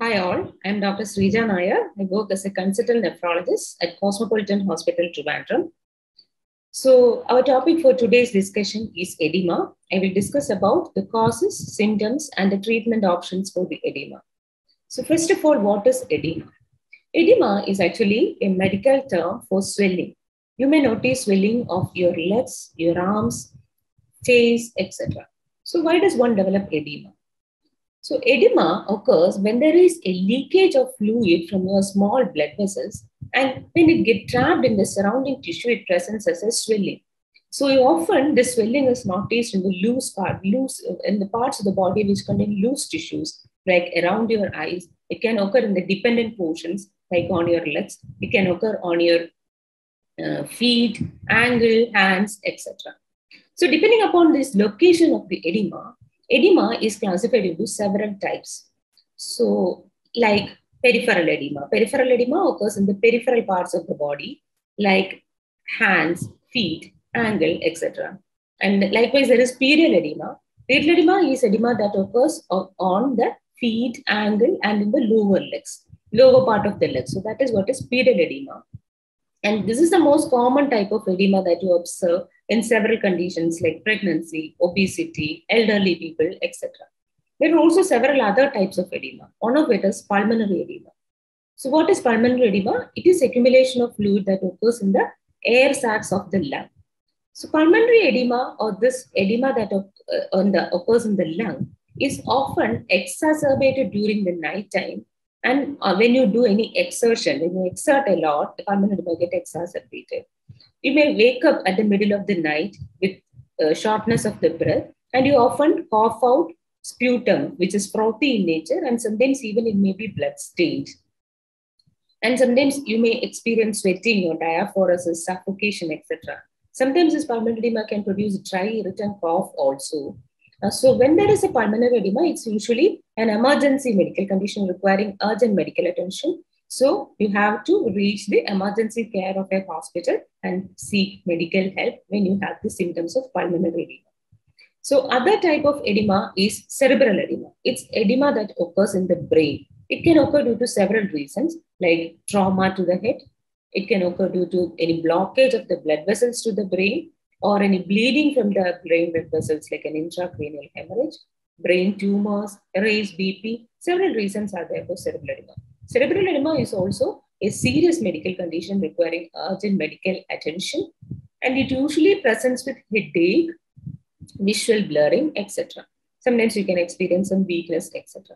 Hi all, I'm Dr. Sreeja Nair. I work as a consultant nephrologist at Cosmopolitan Hospital, Trivandrum. So our topic for today's discussion is edema. I will discuss about the causes, symptoms, and the treatment options for the edema. So first of all, what is edema? Edema is actually a medical term for swelling. You may notice swelling of your legs, your arms, face, etc. So why does one develop edema? So edema occurs when there is a leakage of fluid from your small blood vessels, and when it gets trapped in the surrounding tissue, it presents as a swelling. So often the swelling is noticed in the loose in the parts of the body which contain loose tissues, like around your eyes. It can occur in the dependent portions, like on your legs. It can occur on your feet, ankle, hands, etc. So depending upon this location of the edema is classified into several types. So like peripheral edema. Peripheral edema occurs in the peripheral parts of the body, like hands, feet, ankle, etc. And likewise, there is perial edema. Perial edema is edema that occurs on the feet, ankle, and in the lower legs, lower part of the legs. So that is what is perial edema. And this is the most common type of edema that you observe in several conditions like pregnancy, obesity, elderly people, etc. There are also several other types of edema. One of it is pulmonary edema. So what is pulmonary edema? It is accumulation of fluid that occurs in the air sacs of the lung. So pulmonary edema, or this edema that occurs in the lung, is often exacerbated during the night time. And when you do any exertion, when you exert a lot, the pulmonary edema gets exacerbated. You may wake up at the middle of the night with shortness of the breath, and you often cough out sputum, which is frothy in nature, and sometimes even it may be blood stained. And sometimes you may experience sweating or diaphoresis, suffocation, etc. Sometimes this pulmonary edema can produce dry, irritant cough also. So when there is a pulmonary edema, it's usually an emergency medical condition requiring urgent medical attention. So you have to reach the emergency care of a hospital and seek medical help when you have the symptoms of pulmonary edema. So other type of edema is cerebral edema. It's edema that occurs in the brain. It can occur due to several reasons, like trauma to the head. It can occur due to any blockage of the blood vessels to the brain, or any bleeding from the brain blood vessels, like an intracranial hemorrhage, brain tumors, raised BP. Several reasons are there for cerebral edema. Cerebral edema is also a serious medical condition requiring urgent medical attention, and it usually presents with headache, visual blurring, etc. Sometimes you can experience some weakness, etc.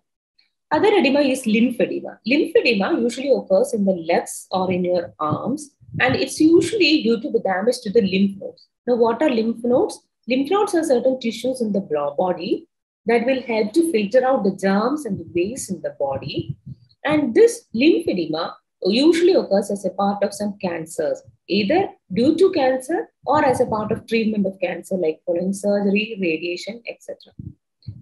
Other edema is lymphedema. Lymphedema usually occurs in the legs or in your arms, and it's usually due to the damage to the lymph nodes. Now, what are lymph nodes? Lymph nodes are certain tissues in the body that will help to filter out the germs and the waste in the body. And this lymphedema usually occurs as a part of some cancers, either due to cancer or as a part of treatment of cancer, like following surgery, radiation, etc.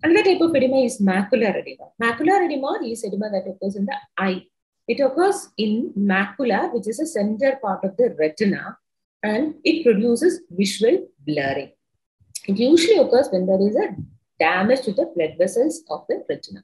Another type of edema is macular edema. Macular edema is edema that occurs in the eye. It occurs in macula, which is a center part of the retina, and it produces visual blurring. It usually occurs when there is a damage to the blood vessels of the retina.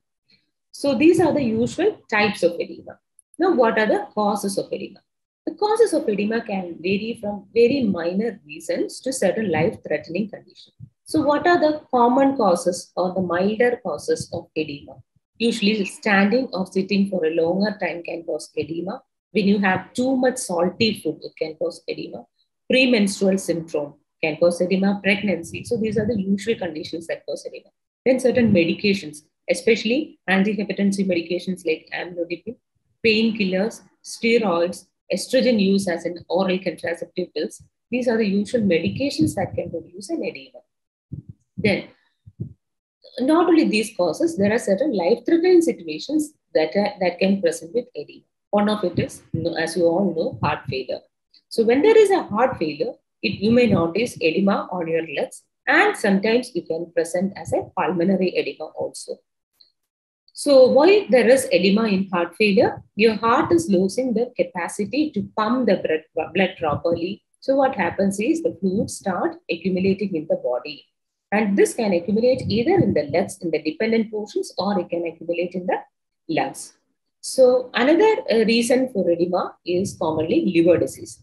So these are the usual types of edema. Now, what are the causes of edema? The causes of edema can vary from very minor reasons to certain life-threatening conditions. So what are the common causes or the milder causes of edema? Usually standing or sitting for a longer time can cause edema. When you have too much salty food, it can cause edema. Premenstrual syndrome can cause edema. Pregnancy. So these are the usual conditions that cause edema. Then certain medications, especially antihypertensive medications like amlodipine, painkillers, steroids, estrogen use as an oral contraceptive pills. These are the usual medications that can produce an edema. Then, not only these causes, there are certain life-threatening situations that can present with edema. One of it is, as you all know, heart failure. So when there is a heart failure, you may notice edema on your legs, and sometimes it can present as a pulmonary edema also. So why there is edema in heart failure? Your heart is losing the capacity to pump the blood properly. So what happens is the fluids start accumulating in the body. And this can accumulate either in the legs, in the dependent portions, or it can accumulate in the lungs. So another reason for edema is commonly liver disease.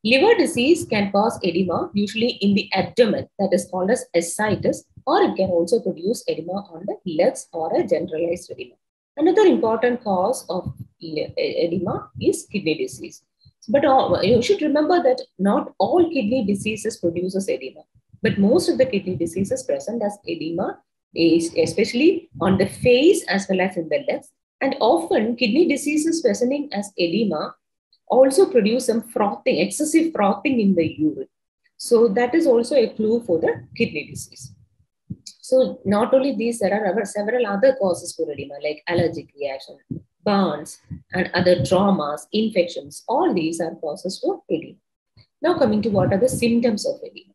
Liver disease can cause edema usually in the abdomen, that is called as ascites, or it can also produce edema on the legs or a generalized edema. Another important cause of edema is kidney disease. But you should remember that not all kidney diseases produces edema, but most of the kidney diseases present as edema is especially on the face as well as in the legs. And often kidney diseases presenting as edema also produce some frothing, excessive frothing in the urine. So that is also a clue for the kidney disease. So not only these, there are several other causes for edema like allergic reaction, burns, and other traumas, infections. All these are causes for edema. Now coming to what are the symptoms of edema.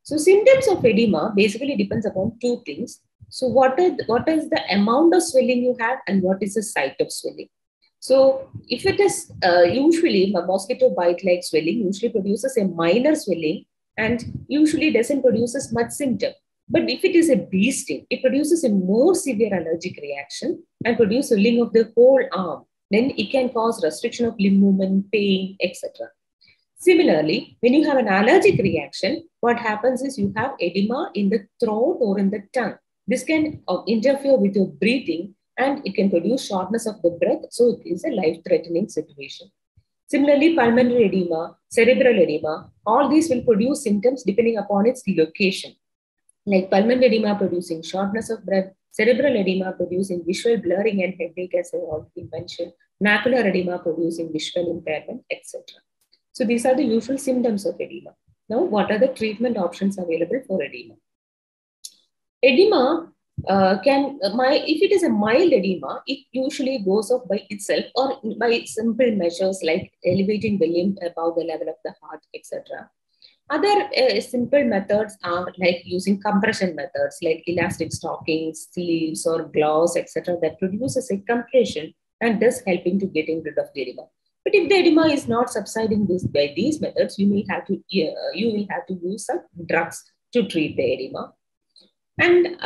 So symptoms of edema basically depends upon two things. So what is the amount of swelling you have and what is the site of swelling. So if it is usually a mosquito bite-like swelling usually produces a minor swelling and usually doesn't produce as much symptom. But if it is a bee sting, it produces a more severe allergic reaction and produce swelling of the whole arm. Then it can cause restriction of limb movement, pain, etc. Similarly, when you have an allergic reaction, what happens is you have edema in the throat or in the tongue. This can interfere with your breathing and it can produce shortness of the breath. So it is a life-threatening situation. Similarly, pulmonary edema, cerebral edema, all these will produce symptoms depending upon its location. Like pulmonary edema producing shortness of breath, cerebral edema producing visual blurring and headache, as I already mentioned, macular edema producing visual impairment, etc. So these are the usual symptoms of edema. Now, what are the treatment options available for edema? Edema if it is a mild edema, it usually goes off by itself or by simple measures like elevating the limb above the level of the heart, etc. Other simple methods are like using compression methods like elastic stockings, sleeves, or gloves, etc. that produces a compression and thus helping to getting rid of the edema. But if the edema is not subsiding by these methods, you will have to use some drugs to treat the edema. And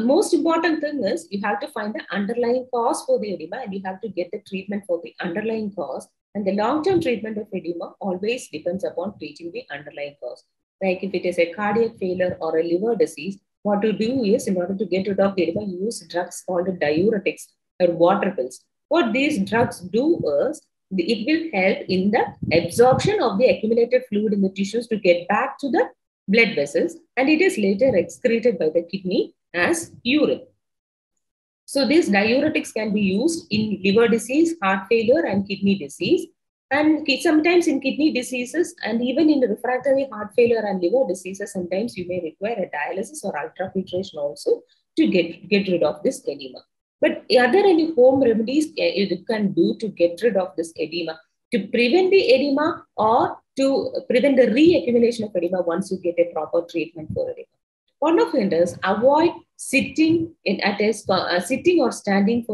most important thing is you have to find the underlying cause for the edema and you have to get the treatment for the underlying cause. And the long-term treatment of edema always depends upon treating the underlying cause. Like if it is a cardiac failure or a liver disease, what to do is in order to get rid of the edema, you use drugs called diuretics or water pills. What these drugs do is it will help in the absorption of the accumulated fluid in the tissues to get back to the blood vessels, and it is later excreted by the kidney as urine. So these diuretics can be used in liver disease, heart failure, and kidney disease. And sometimes in kidney diseases and even in refractory heart failure and liver diseases, sometimes you may require a dialysis or ultrafiltration also to get rid of this edema. But are there any home remedies you can do to get rid of this edema, to prevent the edema or to prevent the reaccumulation of edema once you get a proper treatment for edema? One of it is avoid sitting or standing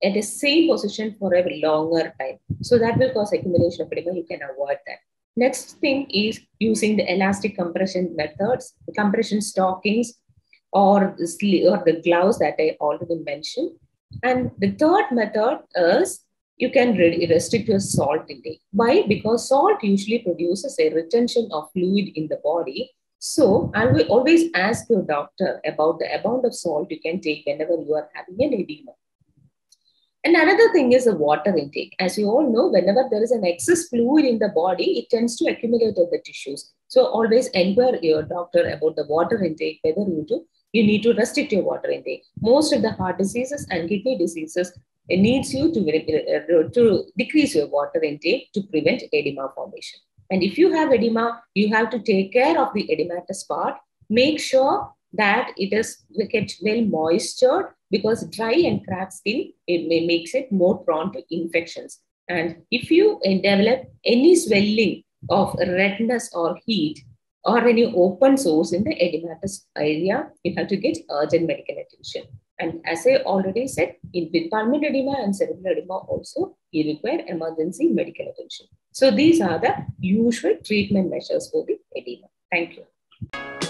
at the same position for a longer time. So that will cause accumulation of edema. You can avoid that. Next thing is using the elastic compression methods, compression stockings, or the gloves that I already mentioned. And the third method is you can restrict your salt intake. Why? Because salt usually produces a retention of fluid in the body. So I will always ask your doctor about the amount of salt you can take whenever you are having an edema. And another thing is the water intake. As you all know, whenever there is an excess fluid in the body, it tends to accumulate in the tissues. So always inquire your doctor about the water intake, whether you need to restrict your water intake. Most of the heart diseases and kidney diseases needs you to decrease your water intake to prevent edema formation. And if you have edema, you have to take care of the edematous part. Make sure that it is kept well moistured, because dry and cracked skin makes it more prone to infections. And if you develop any swelling of redness or heat or any open sores in the edematous area, you have to get urgent medical attention. And as I already said, with pulmonary edema and cerebral edema also, you require emergency medical attention. So these are the usual treatment measures for the edema. Thank you.